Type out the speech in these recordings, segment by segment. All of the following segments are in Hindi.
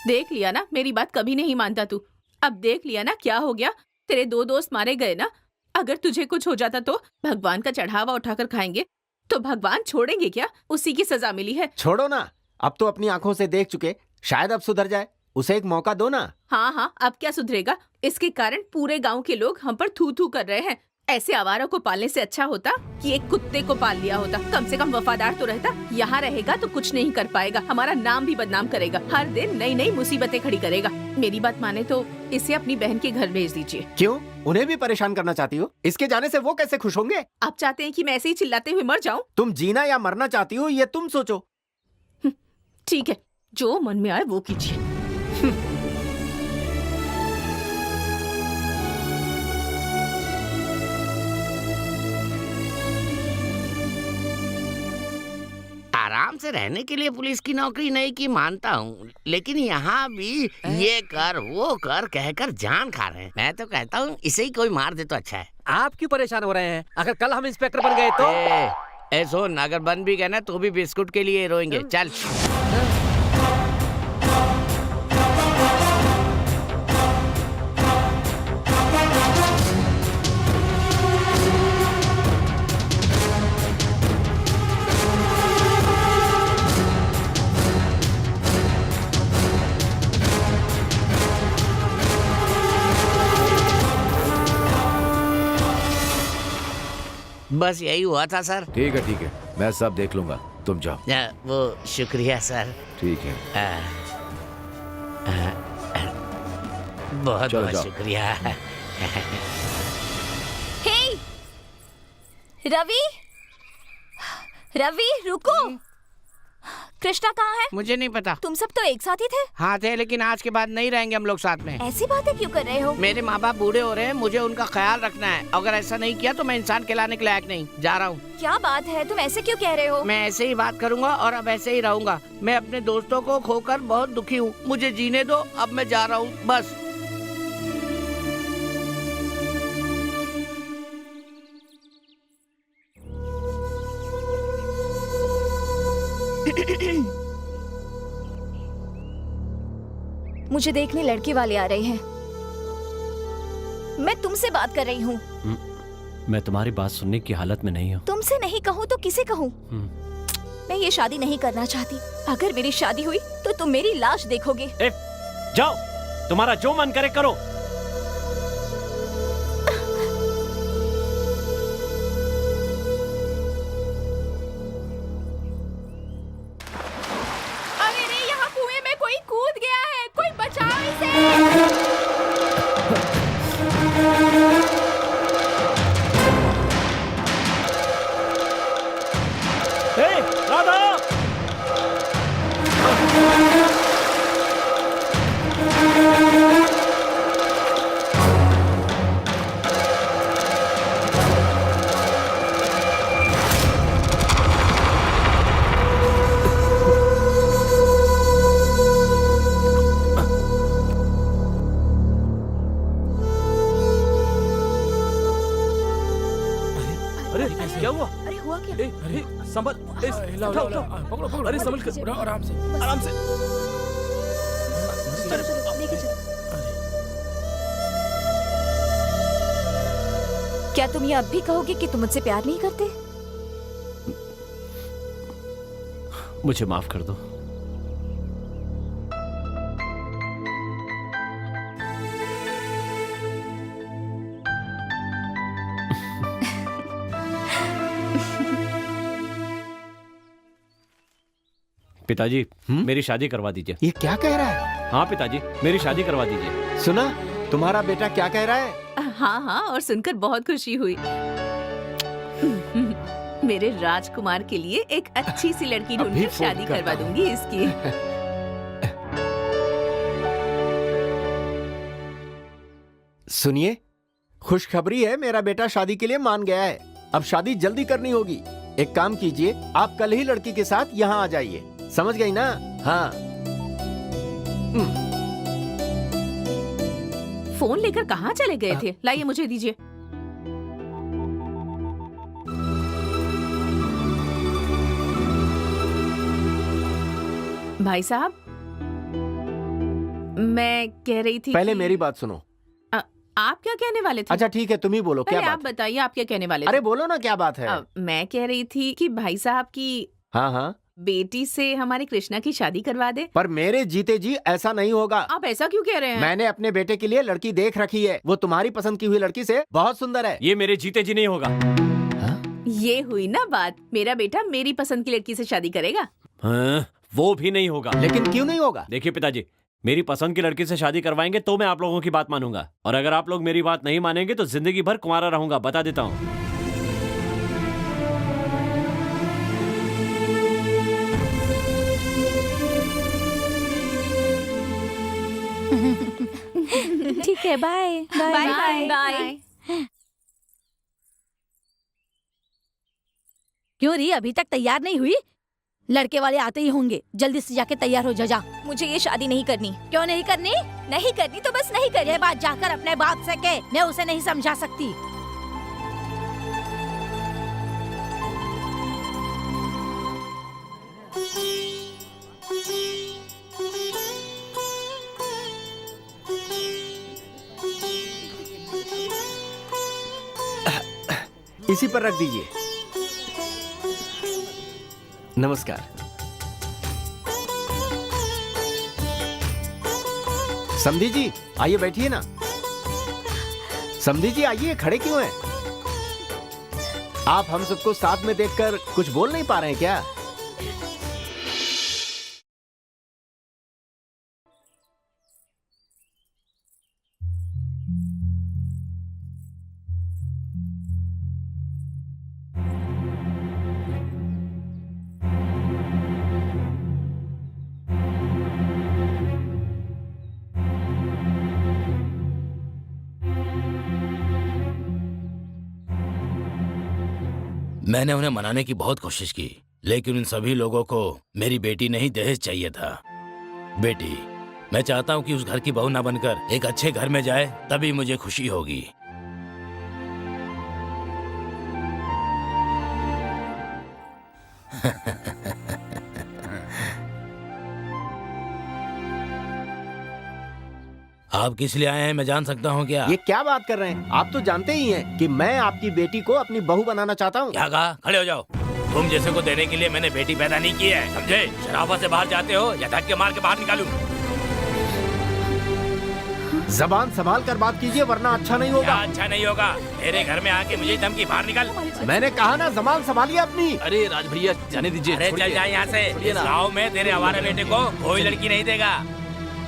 देख लिया ना, मेरी बात कभी नहीं मानता तू। अब देख लिया ना क्या हो गया, तेरे 2 दोस्त मारे गए ना। अगर तुझे कुछ हो जाता तो भगवान का चढ़ावा उठाकर खाएंगे, तो भगवान छोड़ेंगे क्या? उसी की सजा मिली है। छोड़ो ना, अब तो अपनी आंखों से देख चुके, शायद अब सुधर जाए। उसे एक मौका दो ना। हाँ हाँ, अब क्या सुधरेगा? इसके कारण पूरे गांव के लोग हम पर थू थू कर रहे हैं। ऐसे आवारा को पालने से अच्छा होता कि एक कुत्ते को पाल लिया होता। कम से कम वफादार तो रहता। यहाँ रहेगा तो कुछ नहीं कर पाएगा, हमारा नाम भी बदनाम करेगा, हर दिन नई नई मुसीबतें खड़ी करेगा। मेरी बात माने तो इसे अपनी बहन के घर भेज दीजिए। क्यों, उन्हें भी परेशान करना चाहती हो? इसके जाने से वो कैसे खुश होंगे? आप चाहते हैं कि मैं ऐसे ही चिल्लाते हुए मर जाऊं? तुम जीना या मरना चाहती हो, ये तुम सोचो। ठीक है, जो मन में आए वो कीजिए। आराम से रहने के लिए पुलिस की नौकरी नहीं की मानता हूँ, लेकिन यहाँ भी ये कर वो कर कहकर जान खा रहे हैं। मैं तो कहता हूँ इसे ही कोई मार दे तो अच्छा है। आप क्यों परेशान हो रहे हैं? अगर कल हम इंस्पेक्टर बन गए तो सुन, अगर बन भी गए ना तो भी बिस्कुट के लिए रोएंगे। चल बस यही हुआ था सर। ठीक है, मैं सब देख लूंगा, तुम जाओ। वो शुक्रिया सर। ठीक है, बहुत चलो बहुत जाओ। शुक्रिया। हे रवि, रवि रुको। कृष्णा कहाँ है? मुझे नहीं पता। तुम सब तो एक साथ ही थे। हाँ थे, लेकिन आज के बाद नहीं रहेंगे हम लोग साथ में। ऐसी बातें क्यों कर रहे हो? मेरे माँ बाप बूढ़े हो रहे हैं, मुझे उनका ख्याल रखना है। अगर ऐसा नहीं किया तो मैं इंसान कहलाने के लायक नहीं। जा रहा हूँ। क्या बात है, तुम ऐसे क्यों कह रहे हो? मैं ऐसे ही बात करूँगा और अब ऐसे ही रहूँगा। मैं अपने दोस्तों को खोकर बहुत दुखी हूँ, मुझे जीने दो। अब मैं जा रहा हूँ बस। मुझे देखने लड़की वाले आ रहे हैं। मैं तुमसे बात कर रही हूँ। मैं तुम्हारी बात सुनने की हालत में नहीं हूँ। तुमसे नहीं कहूँ तो किसे कहूँ? मैं ये शादी नहीं करना चाहती। अगर मेरी शादी हुई तो तुम मेरी लाश देखोगे। जाओ, तुम्हारा जो मन करे करो। अरे रे, यहाँ कुएं में कोई कूद गया है, कोई बचाओ इसे। राधा! अरे क्या हुआ? अरे हुआ क्या? अरे संभल, उठाओ, उठाओ। अरे संभल कर, आराम से, आराम से। लेके चलो। क्या तुम ये अब भी कहोगे कि तुम मुझसे प्यार नहीं करते? मुझे माफ कर दो। पिताजी, मेरी शादी करवा दीजिए। ये क्या कह रहा है? हाँ पिताजी, मेरी शादी करवा दीजिए। सुना, तुम्हारा बेटा क्या कह रहा है? हाँ हाँ, और सुनकर बहुत खुशी हुई। मेरे राजकुमार के लिए एक अच्छी सी लड़की ढूंढकर फोन शादी करता करवा हूँ। दूंगी इसकी। सुनिए, खुशखबरी है, मेरा बेटा शादी के लिए मान गया है। अब शादी जल्दी करनी होगी। एक काम कीजिए, आप कल ही लड़की के साथ यहाँ आ जाइए। समझ गई ना? हाँ। फोन लेकर कहाँ चले गए थे? लाइए मुझे दीजिए। भाई साहब, मैं कह रही थी पहले कि- मेरी बात सुनो। आप क्या कहने वाले थे? अच्छा ठीक है, तुम ही बोलो क्या पहले आप बात। बताइए, आप क्या कहने वाले अरे थे? बोलो ना क्या बात है। मैं कह रही थी कि भाई साहब की हाँ हाँ, बेटी से हमारे कृष्णा की शादी करवा दे। पर मेरे जीते जी ऐसा नहीं होगा। आप ऐसा क्यों कह रहे हैं? मैंने अपने बेटे के लिए लड़की देख रखी है, वो तुम्हारी पसंद की हुई लड़की से बहुत सुंदर है। ये मेरे जीते जी नहीं होगा। ये हुई ना बात, मेरा बेटा मेरी पसंद की लड़की से शादी करेगा। हाँ, वो भी नहीं होगा। लेकिन क्यों नहीं होगा? देखिए पिताजी, मेरी पसंद की लड़की से शादी करवाएंगे तो मैं आप लोगों की बात मानूंगा, और अगर आप लोग मेरी बात नहीं मानेंगे तो जिंदगी भर कुंवारा रहूंगा, बता देता हूँ। ठीक है, बाय बाय बाय बाय। क्यों री, अभी तक तैयार नहीं हुई? लड़के वाले आते ही होंगे, जल्दी से जाके तैयार हो जा। मुझे ये शादी नहीं करनी। क्यों नहीं करनी? नहीं करनी तो बस नहीं करनी। ये बात जाकर अपने बाप से कह, मैं उसे नहीं समझा सकती। इसी पर रख दीजिए। नमस्कार। समधी जी आइए, बैठिए ना। समधी जी आइए, खड़े क्यों हैं? आप हम सबको साथ में देखकर कुछ बोल नहीं पा रहे हैं क्या? मैंने उन्हें मनाने की बहुत कोशिश की, लेकिन उन सभी लोगों को मेरी बेटी नहीं दहेज चाहिए था। बेटी, मैं चाहता हूँ कि उस घर की बहू ना बनकर एक अच्छे घर में जाए, तभी मुझे खुशी होगी। आप किस लिए आए हैं, मैं जान सकता हूँ क्या? ये क्या बात कर रहे हैं? आप तो जानते ही हैं कि मैं आपकी बेटी को अपनी बहू बनाना चाहता हूँ। क्या कहा? खड़े हो जाओ। तुम जैसे को देने के लिए मैंने बेटी पैदा नहीं की है, समझे? शराफत से बाहर जाते हो या धक्के मार के बाहर निकालूं? जबान संभाल कर बात कीजिए, वरना अच्छा नहीं होगा। क्या अच्छा नहीं होगा? मेरे घर में आके मुझे धमकी, बाहर निकल। मैंने कहा ना, जबान संभालिए अपनी। अरे राज भैया जाने दीजिए। अरे चल जाए यहाँ से। इस गाँव में तेरे आवारा बेटे को कोई लड़की नहीं देगा।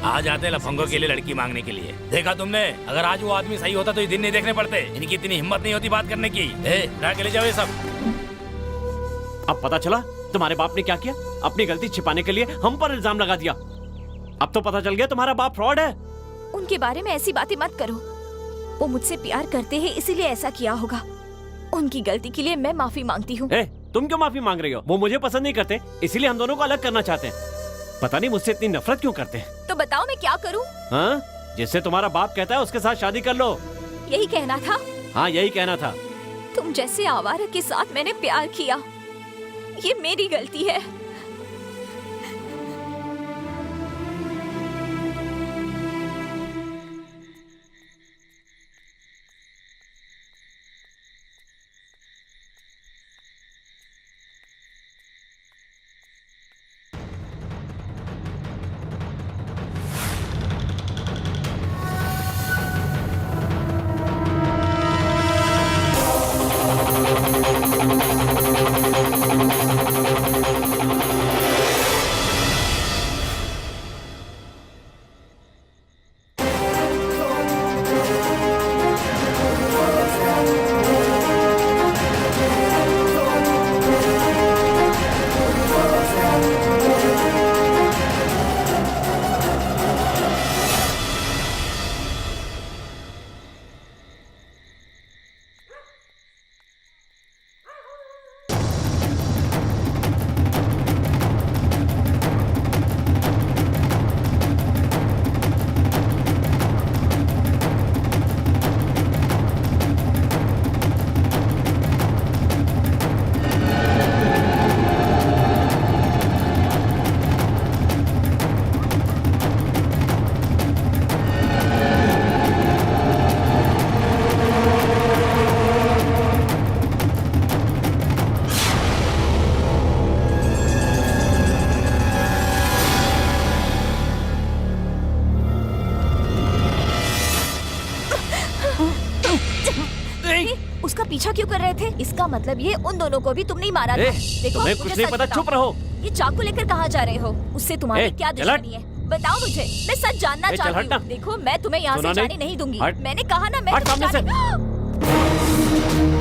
आ जाते लफंगों के लिए लड़की मांगने के लिए। देखा तुमने? अगर आज वो आदमी सही होता तो ये दिन नहीं देखने पड़ते। इनकी इतनी हिम्मत नहीं होती बात करने की। ला के ले जाओ ये सब। अब पता चला तुम्हारे बाप ने क्या किया? अपनी गलती छिपाने के लिए हम पर इल्जाम लगा दिया। अब तो पता चल गया तुम्हारा बाप फ्रॉड है। उनके बारे में ऐसी बातें मत करो। वो मुझसे प्यार करते हैं, इसीलिए ऐसा किया होगा। उनकी गलती के लिए मैं माफी मांगती हूँ। तुम क्यों माफी मांग रही हो? वो मुझे पसंद नहीं करते, इसीलिए हम दोनों को अलग करना चाहते हैं। पता नहीं मुझसे इतनी नफरत क्यों करते हैं। तो बताओ मैं क्या करूँ? हाँ, जिससे तुम्हारा बाप कहता है उसके साथ शादी कर लो। यही कहना था? हाँ, यही कहना था। तुम जैसे आवारा के साथ मैंने प्यार किया, ये मेरी गलती है। पीछा क्यों कर रहे थे? इसका मतलब ये उन दोनों को भी तुमने ही मारा था। देखो, तुम्हें मुझे कुछ नहीं सच पता, बताओ। चुप रहो। ये चाकू लेकर कहाँ जा रहे हो? उससे तुम्हारी क्या चल हट। दुश्मनी है? बताओ मुझे, मैं सच जानना चल चाहती हट ना। हूँ। देखो, मैं तुम्हें यहाँ सुना से नहीं? जाने नहीं दूंगी। हट। मैंने कहा ना, मैं हट तुम्हें सामने से। जाने-